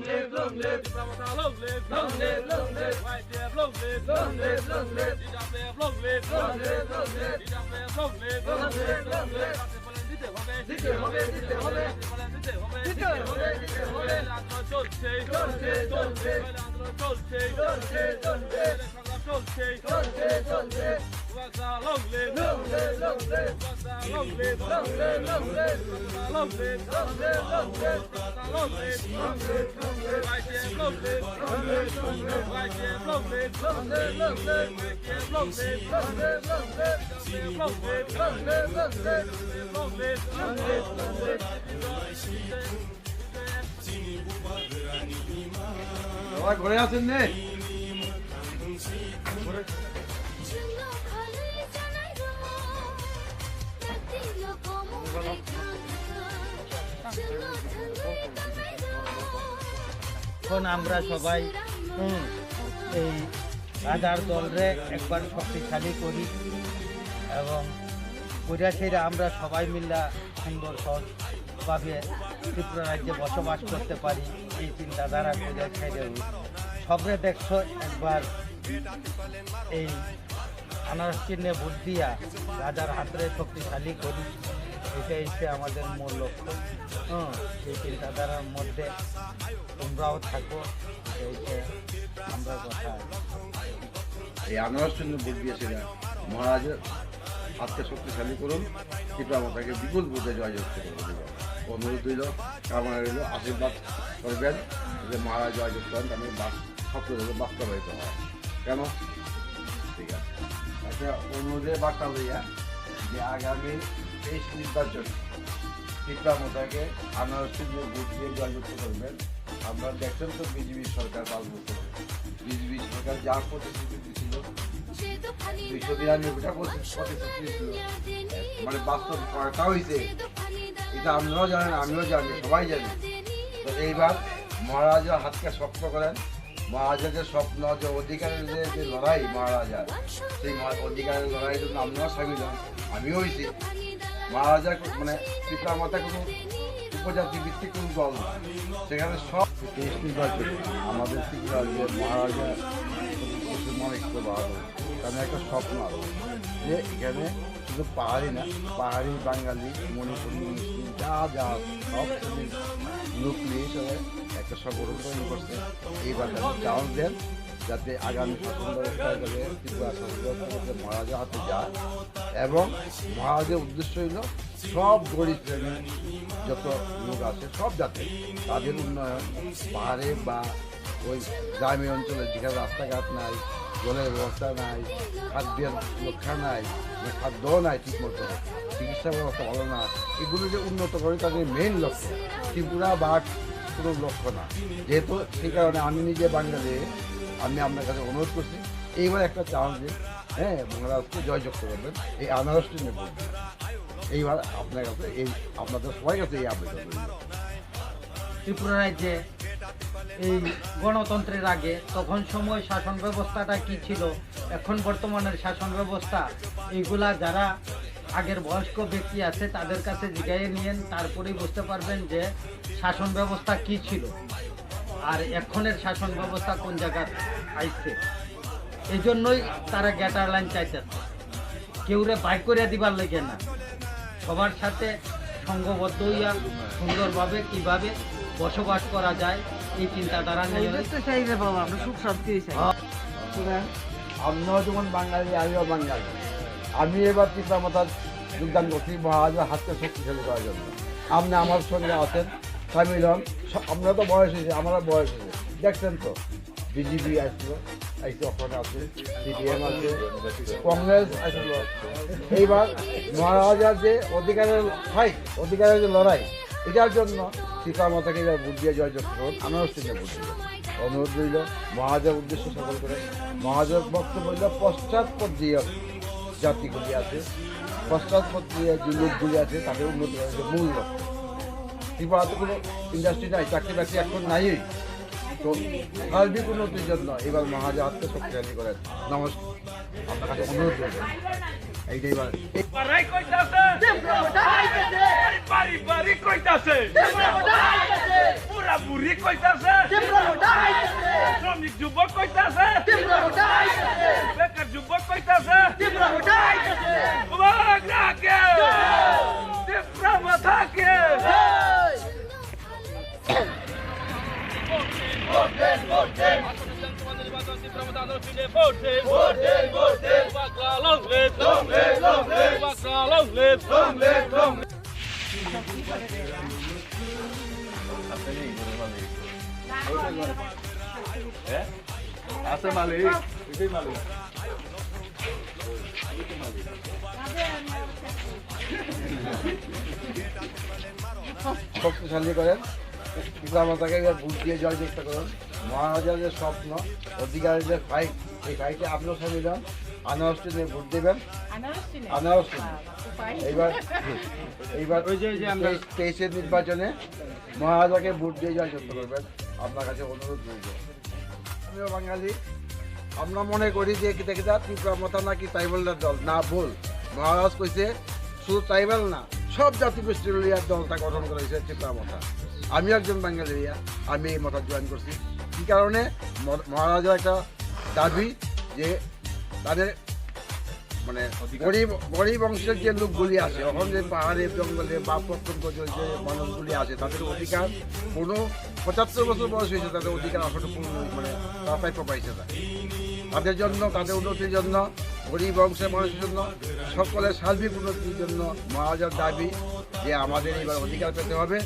live, long live. Long live, long live, long live. White Death, long live, long live, long live. Long live, long live, long live. Long live, long live, long live. দিতে হবে দিতে হবে দিতে হবে দিতে হবে দিতে হবে আন্দোলন চলছে চলছে চলছে আন্দোলন চলছে চলছে চলছে সংগ্রাম চলছে চলছে চলছে long live long live long live long live long live long live long live long live long live long live long live long live white death long live long live long live white death long live long live long live white death long live long live long live long live long live long live long live long live সবাই ঘরে আছেন নে এখন আমরা সবাই এই রাজার দলরে একবার শক্তিশালী করি এবং সেরা আমরা সবাই মিলে সুন্দর সহজভাবে ত্রিপুরা রাজ্যে বসবাস করতে পারি এই চিন্তাধারা করে ছেড়ে সবরে দেখছো একবার এই আনারস চিহ্নে ভোট দিয়া রাজার হাতরে শক্তিশালী করি এটাই হচ্ছে আমাদের মূল লক্ষ্য। সেই চিন্তাধারার মধ্যে তোমরাও থাকো এইটা আমরা কথা। এই আনারস চিহ্নে ভোট দিয়েছিলেন মহারাজের হাতকে শক্তিশালী করুন, ত্রিপুরা মাতাকে বিপুল ভোটে জয়যুক্ত করবেন। অনুরোধ রইল, কামনা রইল, আশীর্বাদ করবেন যে মহারাজ জয়যুক্ত হন, আমি স্বপ্ন বাস্তবায়িত হয়। কেন? ঠিক আছে, একটা অনুরোধে বার্তা লইয়া যে আগামী 23 নির্বাচন ত্রিপুরা মাতাকে আনারস চিহ্নে ভোট দিয়ে জয়যুক্ত করবেন। আমরা দেখছেন তো বিজেপি সরকার 5 বছর বিজেপি সরকার যা প্রতিশ্রুতি ছিল 293টা প্রতিশ্রুতি ছিল, মানে বাস্তব করাটা হয়েছে এটা আপনারাও জানেন, আমিও জানি, সবাই জানি। তো এইবার মহারাজা হাতকে শক্ত করেন। মহারাজার যে স্বপ্ন, যে অধিকারের যে লড়াই মহারাজার, সেই অধিকারের লড়াইয়ের জন্য আপনারাও সামিল হন, আমিও হয়েছি। মহারাজা মানে ত্রিপুরা মাতা কোনো উপজাতি ভিত্তিক কোনো দল না, সেখানে সব নির্বাচন আমাদের ত্রিপুরা যে মহারাজা অনেক বাহাদুর, কারণ একটা স্বপ্ন আছে যে এখানে শুধু পাহাড়ি না, পাহাড়ি বাঙালি মণিপুরি মুসলিম যা যা সব লোক নিয়ে সবাই একটা সংগঠন তৈরি করছে। এইবার চান্স দেন যাতে আগামী শাসন ব্যবস্থা যাতে ত্রিপুরা শাসন ব্যবস্থা মহারাজা হাতে যায় এবং মহারাজের উদ্দেশ্য হইল সব গরিব শ্রেণীর যত লোক আছে সব যাতে তাদের উন্নয়ন, পাহাড়ে বা ওই গ্রামীণ অঞ্চলে যেখানে রাস্তাঘাট নাই, জলের ব্যবস্থা নাই, খাদ্যের রক্ষা নাই, খাদ্যও নাই ঠিকমতো, চিকিৎসা ব্যবস্থা ভালো না, এগুলো যে উন্নত করে তাদের মেইন লক্ষ্য। ত্রিপুরা বা কোনো লক্ষ্য না, যেহেতু সেই কারণে আমি নিজে বাঙালি, আমি আপনার কাছে অনুরোধ করছি এইবার একটা চান্স দিন, মহারাজকে জয়যুক্ত করবেন এই আনারস চিহ্নে ভোট দিন। এইবার আপনার কাছে এই আপনাদের সবাই কাছে এই আবেদন রইল। ত্রিপুরা রাজ্যে এই গণতন্ত্রের আগে তখন সময় শাসন ব্যবস্থাটা কি ছিল, এখন বর্তমানের শাসন ব্যবস্থা, এইগুলা যারা আগের বয়স্ক ব্যক্তি আছে তাদের কাছে জিজ্ঞাসা নিয়েন, তারপরেই বুঝতে পারবেন যে শাসন ব্যবস্থা কি ছিল আর এখনের শাসন ব্যবস্থা কোন জায়গায় আইছে। এই জন্যই তারা গ্যাটার লাইন চাইতেছে, কেউরে বাইক করে দিবার লেগে না, সবার সাথে সংঘবদ্ধ হইয়া সুন্দরভাবে কিভাবে বসবাস করা যায় এই চিন্তাধারা নিয়ে। আমরাও যেমন বাঙালি, আমিও বাঙালি। আমি এবার ত্রিপুরা মাতার যোগদান করছি মহারাজার হাতকে শক্তিশালী করার জন্য। আপনি আমার সঙ্গে আছেন, সামিল হন। আমরা তো বয়স হয়েছে, আমরা বয়স হয়েছে, দেখছেন তো বিজেপি আসলো, ওখানে আছে, সিপিএম আছে, কংগ্রেস আসলো। এইবার মহারাজার যে অধিকারের ফাইট, অধিকারের যে লড়াই, এটার জন্য ত্রিপুরা মাতাকে এবার ভোট দিয়ে জয়যুক্ত করুন, আনারস চিহ্নে ভোট দিল। অনুরোধ রইল মহারাজার উদ্দেশ্য সফল করে। মহারাজার বক্তব্য হইল পশ্চাৎপদ যে জাতিগুলি আছে, পশ্চাৎপদ যে লোকগুলি আছে তাদের উন্নতি করার মূল লক্ষ্য। ত্রিপুরাতে কোনো ইন্ডাস্ট্রি নাই, চাকরি বাকরি এখন নাই, তো সার্বিক উন্নতির জন্য এবার মহারাজা হাতকে শক্তিশালী করেন। নমস্কার, আপনার কাছে অনুরোধ রইল এইটাই। বাড়ি বাড়ি কইতাছে পুরা বুড়ি কইতাছে শ্রমিক যুবক কইতাছে বেকার যুবক কইতাছে বাংলাকে ত্রিপুরা মাথাকে আছে মালিক এটাই মালিক শক্তিশালী করেন পিতামাতাকে এবার ভোট দিয়ে জয় চেষ্টা করুন মহারাজার যে স্বপ্ন অধিকারের যে ফাইট এই ফাইটে আপনিও সামিল হন আনারসটি নিয়ে ভোট দেবেন আনারসটি এইবার ওই যে আমরা 23-এর নির্বাচনে মহারাজাকে ভোট দিয়ে জয় চেষ্টা করবেন আপনার কাছে অনুরোধ রইল আমিও বাঙালি আমরা মনে করি যে কিতা কিতা ত্রিপুরা মাথা নাকি ট্রাইবেলদের দল না ভুল মহারাজ কইছে শুধু ট্রাইবেল না সব জাতিগোষ্ঠীর লিয়ার দলটা গঠন করা হয়েছে ত্রিপুরা মাথা আমি একজন বাঙালি আমি এই মতা জয়েন করছি কী কারণে মহারাজার একটা দাবি যে তাদের মানে গরিব অংশের যে লোকগুলি আছে এখন যে পাহাড়ের জঙ্গলে বা প্রত্যন্ত যে মানুষগুলি আছে তাদের অধিকার কোনো 75 বছর বয়স হয়েছে তাদের অধিকার আসলে মানে তারা প্রাপ্য পাইছে না তাদের জন্য তাদের উন্নতির জন্য গরিব অংশের মানুষের জন্য সকলের সার্বিক উন্নতির জন্য মহারাজার দাবি যে আমাদের এবার অধিকার পেতে হবে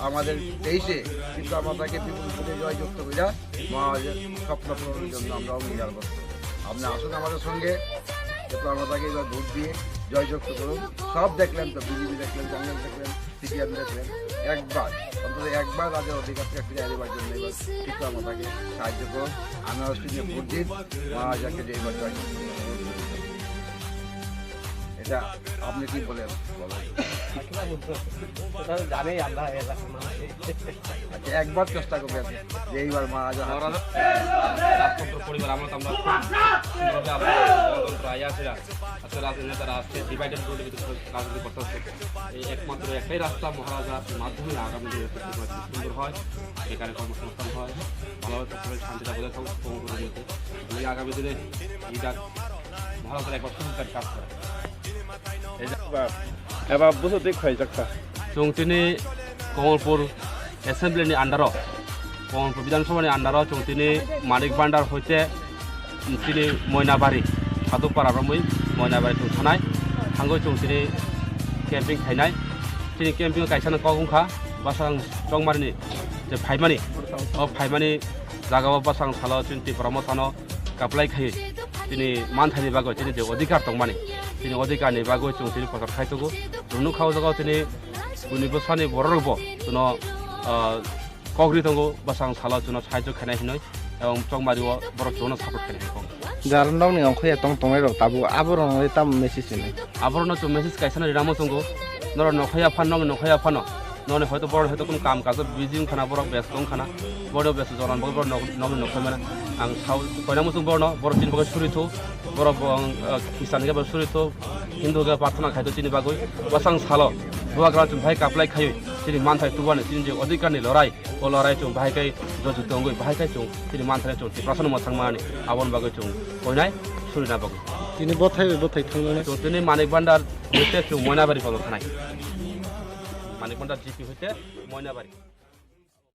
আমাদের দেশে কিন্তু আমাদেরকে বিপুল করে জয়যুক্ত করিয়া মহারাজের স্বপ্ন পূরণের জন্য আমরা অঙ্গীকার করতে আপনি আসুন আমাদের সঙ্গে আমাদেরকে এবার ভোট দিয়ে জয়যুক্ত করুন সব দেখলেন তো বিজেপি দেখলেন কংগ্রেস দেখলেন সিপিএম দেখলেন একবার অন্তত একবার রাজ্যের অধিকারকে ফিরে দেওয়ার জন্য এবার কিন্তু আমাদেরকে সাহায্য করুন আনারসটি নিয়ে ভোট দিন মহারাজাকে যে এবার জয়যুক্ত করুন এটা আপনি কি বলেন জানি আমরা আচ্ছা একবার চেষ্টা করবেন যে এইবার মহারাজা রাজতন্ত্র পরিবার আমরা তো আমরা গণতন্ত্র আইয়াছিরা আজকে রাজনীতিরা আসছে ডিভাইডেড রোডের ভিতরে রাজনীতি করতে হচ্ছে এই একমাত্র একটাই রাস্তা মহারাজার মাধ্যমে আগামী দিনে সুন্দর হয় বেকারের কর্মসংস্থান হয় ভালোভাবে শান্তিটা বজায় থাকুক কর্মকর্তার মধ্যে এই আগামী দিনে এটা ভারতের একবার সুন্দর কাজ করে এবার বুঝো দেখ খাই যাক্তা চৌতিনি কমলপুর এসেম্বলিनि আন্ডারাव কমলপুর বিধানসভাनि আন্ডারাव চৌতিনি মানিক भान्डार হইতে তিনি ময়নাবাড়ি সাধুপাড়া রमै ময়নাবাড়ি थानाय थांगौ चौतिनि केम्पिं खायनाय তিনি केम्पिं गायसानो कगुंखा बासां चंमारिनि जे फाइमानि फाइमानि जागाव बासां सालो चिन्ति परमथानो काप्लाय खायो তিনি মান থাইनि बागै তিনি जे अधिकार दंमानि তিনি অধিকারनि बागै जों তিনি प्रचार खायतगौ रुनु खाव जागाव তিনি गुनिबो सानि बररबो जोनो कग्रि दंगौ बासां साला जोनो साहाय्य खानाय हिनै এবং চংমারিও বড় जोनो सापर्ट खानाय हिनै জারন্ডং নি অংখয়া তং তংমাই র তাবু আবরণ তাম মেসেজ নি আবরণ তো মেসেজ কাইসানা রামো সঙ্গো নর নখয়া ফানো ননে হয়তো বড় হয়তো কোনো কাম কাজ বিজিং খানা বড় ব্যস্ত খানা বড় ব্যস্ত জরান বড় নম নখয় মানে আং সাউ কয়না মুসুং বড় তিন বগৈ সুরিথো বড় খ্রিস্টান গে সুরিথো হিন্দু গে প্রার্থনা খাইতো চিনি বাগৈ বাসাং সালো বুয়াগ্রা চুম ভাই কাপলাই খাই চিনি মানথাই তুবানে চিনি যে অধিকারনি লড়াই ও লড়াই চুম ভাইকাই যুদ্ধ দঙ্গৈ ভাইকাই চুম চিনি মানথাই চুম প্রাসন মথাং মানি আবন বাগৈ চুম কয়নাই সুরিনা বাগৈ তিনি বথাই থাংনে চৌতিনি মানিক ভান্ডার হইতে চুম ময়নাবাড়ি পালো থানায় মানিক ভান্ডার জিপি হইতে ময়নাবাড়ি